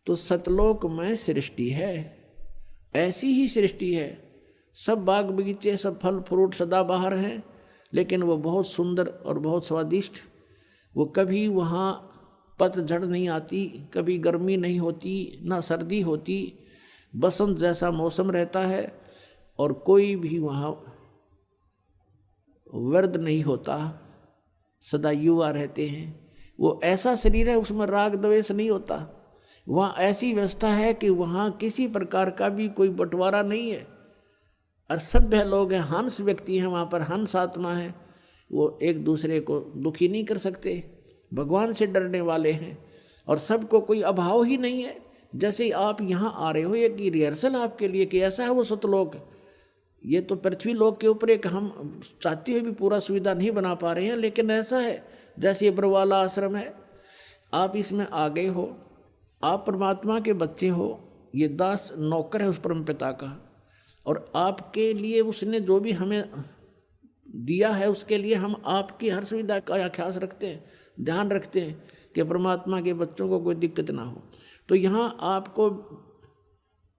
तो सतलोक में सृष्टि है, ऐसी ही सृष्टि है। सब बाग बगीचे, सब फल फ्रूट सदाबहार हैं, लेकिन वो बहुत सुंदर और बहुत स्वादिष्ट। वो कभी वहाँ पतझड़ नहीं आती, कभी गर्मी नहीं होती, ना सर्दी होती, बसंत जैसा मौसम रहता है, और कोई भी वहाँ वर्द नहीं होता, सदा युवा रहते हैं। वो ऐसा शरीर है, उसमें राग द्वेष नहीं होता। वहाँ ऐसी व्यवस्था है कि वहाँ किसी प्रकार का भी कोई बंटवारा नहीं है, और सभ्य लोग हैं, हंस व्यक्ति हैं, वहाँ पर हंस आत्मा है। वो एक दूसरे को दुखी नहीं कर सकते, भगवान से डरने वाले हैं, और सबको कोई अभाव ही नहीं है। जैसे आप यहाँ आ रहे हो, एक रिहर्सल आपके लिए कि ऐसा है वो सतलोक। ये तो पृथ्वी लोक के ऊपर एक हम चाहते हुए भी पूरा सुविधा नहीं बना पा रहे हैं, लेकिन ऐसा है जैसे ये बरवाला आश्रम है, आप इसमें आ गए हो, आप परमात्मा के बच्चे हो, ये दास नौकर है उस परम पिता का, और आपके लिए उसने जो भी हमें दिया है उसके लिए हम आपकी हर सुविधा का ख्याल रखते हैं, ध्यान रखते हैं कि परमात्मा के बच्चों को कोई दिक्कत ना हो। तो यहाँ आपको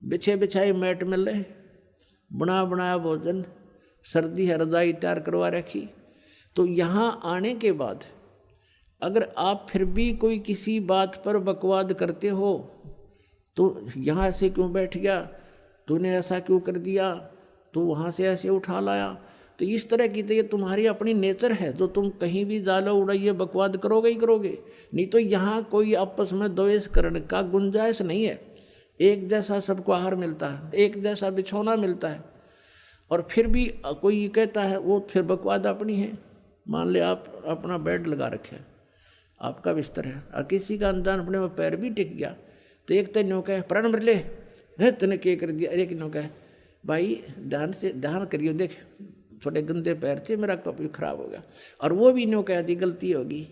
बिछे बिछाए मैट मिल रहे, बना बनाया भोजन, सर्दी है रजाई तैयार करवा रखी। तो यहाँ आने के बाद अगर आप फिर भी कोई किसी बात पर बकवाद करते हो, तो यहाँ से क्यों बैठ गया, तूने ऐसा क्यों कर दिया, तो वहाँ से ऐसे उठा लाया, तो इस तरह की तो ये तुम्हारी अपनी नेचर है, जो तुम कहीं भी जालो उड़ाइए बकवाद करोगे ही करोगे। नहीं तो यहाँ कोई आपस में द्वेष करने का गुंजाइश नहीं है। एक जैसा सबको आहार मिलता है, एक जैसा बिछौना मिलता है, और फिर भी कोई ये कहता है वो फिर बकवाद अपनी है। मान ले आप अपना बेड लगा रखे, आपका बिस्तर है, और किसी का अनजान अपने में पैर भी टिक गया, तो एक तो न्यों कहे प्राण मर ले है, तूने क्या कर दिया, एक न्यों कहे भाई ध्यान से ध्यान करियो, देख छोटे गंदे पैर थे, मेरा कप खराब हो गया, और वो भी न्यों कह दी गलती होगी।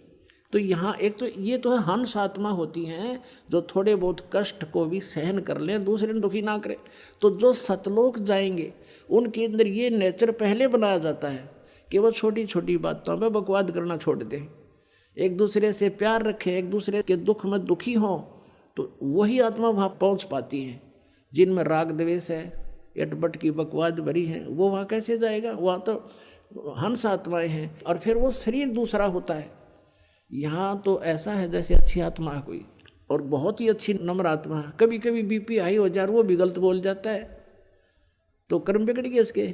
तो यहाँ एक तो ये तो हंस आत्मा होती हैं जो थोड़े बहुत कष्ट को भी सहन कर लें, दूसरे ने दुखी ना करें। तो जो सतलोक जाएंगे उनके अंदर ये नेचर पहले बनाया जाता है कि वो छोटी छोटी बातों में बकवाद करना छोड़ दें, एक दूसरे से प्यार रखें, एक दूसरे के दुख में दुखी हों। तो वही आत्मा वहाँ पहुँच पाती है। जिनमें राग द्वेष है, एटबट की बकवाद भरी है, वो वहाँ कैसे जाएगा? वहाँ तो हंस आत्माएं हैं, और फिर वो शरीर दूसरा होता है। यहाँ तो ऐसा है जैसे अच्छी आत्मा है कोई, और बहुत ही अच्छी नम्र आत्मा है। कभी कभी बीपी हाई हो जाए, वो भी गलत बोल जाता है, तो कर्म बिगड़ गए उसके।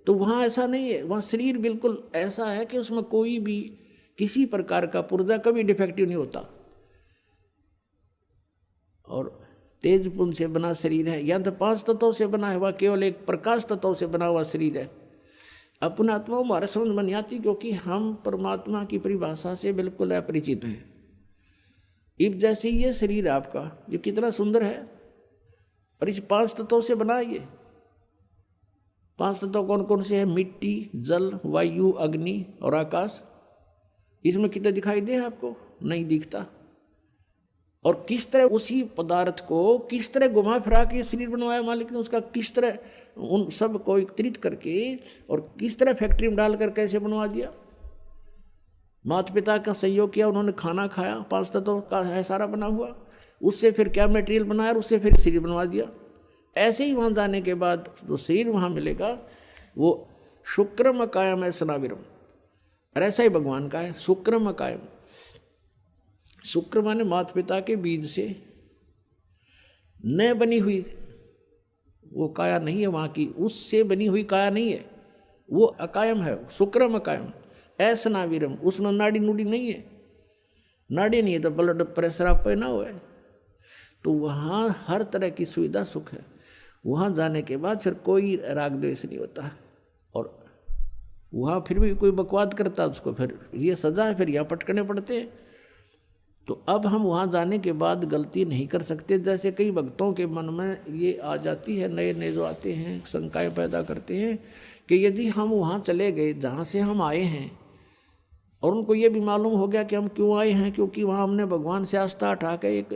तो वहाँ ऐसा नहीं है, वहाँ शरीर बिल्कुल ऐसा है कि उसमें कोई भी किसी प्रकार का पुर्जा कभी डिफेक्टिव नहीं होता, और तेज पुंज से बना शरीर है। या तो 5 तत्वों से बना है, वह केवल एक प्रकाश तत्व से बना हुआ शरीर है। अपने आत्मा हमारे समझ में नहीं आती, क्योंकि हम परमात्मा की परिभाषा से बिल्कुल अपरिचित हैं। इब जैसे ये शरीर है आपका, ये कितना सुंदर है, और इस 5 तत्वों से बना है। ये 5 तत्व कौन कौन से हैं? मिट्टी, जल, वायु, अग्नि और आकाश। इसमें कितने दिखाई दे आपको? नहीं दिखता। और किस तरह उसी पदार्थ को किस तरह घुमा फिरा के शरीर बनवाया मालिक ने, उसका किस तरह उन सब को एकत्रित करके और किस तरह फैक्ट्री में डालकर कैसे बनवा दिया। माता पिता का सहयोग किया, उन्होंने खाना खाया, 5 तत्वों का है सारा बना हुआ, उससे फिर क्या मटेरियल बनाया और उससे फिर शरीर बनवा दिया। ऐसे ही वहाँ जाने के बाद जो शरीर वहाँ मिलेगा वो शुक्रम कायम है सनाविरम, और ऐसा ही भगवान का है शुक्रम कायम। शुक्र माने माता पिता के बीज से न बनी हुई वो काया नहीं है वहाँ की, उससे बनी हुई काया नहीं है, वो अकायम है, शुक्रम अकायम। ऐसा नावीरम, उसमें नाड़ी नूड़ी नहीं है, नाड़ी नहीं है तो ब्लड प्रेशर आप पे ना हो। तो वहाँ हर तरह की सुविधा सुख है। वहाँ जाने के बाद फिर कोई राग द्वेष नहीं होता, और वहाँ फिर भी कोई बकवाद करता उसको फिर ये सजा है, फिर यहाँ पटकने पड़ते हैं। तो अब हम वहाँ जाने के बाद गलती नहीं कर सकते। जैसे कई भक्तों के मन में ये आ जाती है, नए नए जो आते हैं शंकाएं पैदा करते हैं कि यदि हम वहाँ चले गए जहाँ से हम आए हैं, और उनको ये भी मालूम हो गया कि हम क्यों आए हैं, क्योंकि वहाँ हमने भगवान से आस्था उठा के एक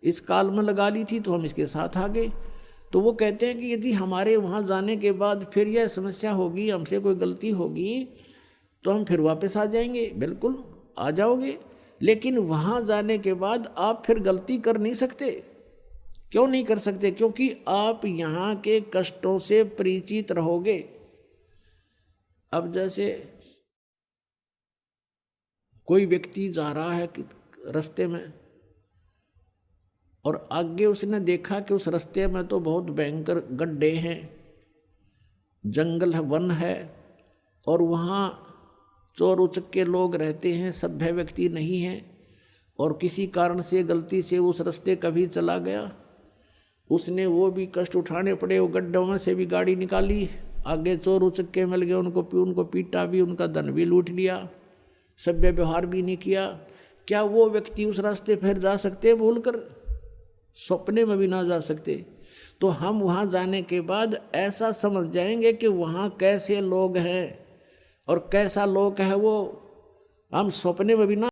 इस काल में लगा ली थी, तो हम इसके साथ आ गए। तो वो कहते हैं कि यदि हमारे वहाँ जाने के बाद फिर यह समस्या होगी, हमसे कोई गलती होगी, तो हम फिर वापस आ जाएंगे। बिल्कुल आ जाओगे, लेकिन वहाँ जाने के बाद आप फिर गलती कर नहीं सकते। क्यों नहीं कर सकते? क्योंकि आप यहाँ के कष्टों से परिचित रहोगे। अब जैसे कोई व्यक्ति जा रहा है कि रास्ते में, और आगे उसने देखा कि उस रास्ते में तो बहुत भयंकर गड्ढे हैं, जंगल है, वन है, और वहाँ चोर उचक्के लोग रहते हैं, सभ्य व्यक्ति नहीं हैं, और किसी कारण से गलती से उस रास्ते कभी चला गया, उसने वो भी कष्ट उठाने पड़े, वो गड्ढों में से भी गाड़ी निकाली, आगे चोर उचक्के मिल गए, उनको पीटा भी, उनका धन भी लूट लिया, सभ्य व्यवहार भी नहीं किया। क्या वो व्यक्ति उस रास्ते फिर जा सकते भूलकर? सपने में भी ना जा सकते। तो हम वहाँ जाने के बाद ऐसा समझ जाएंगे कि वहाँ कैसे लोग हैं और कैसा लोक है, वो हम सपने में भी ना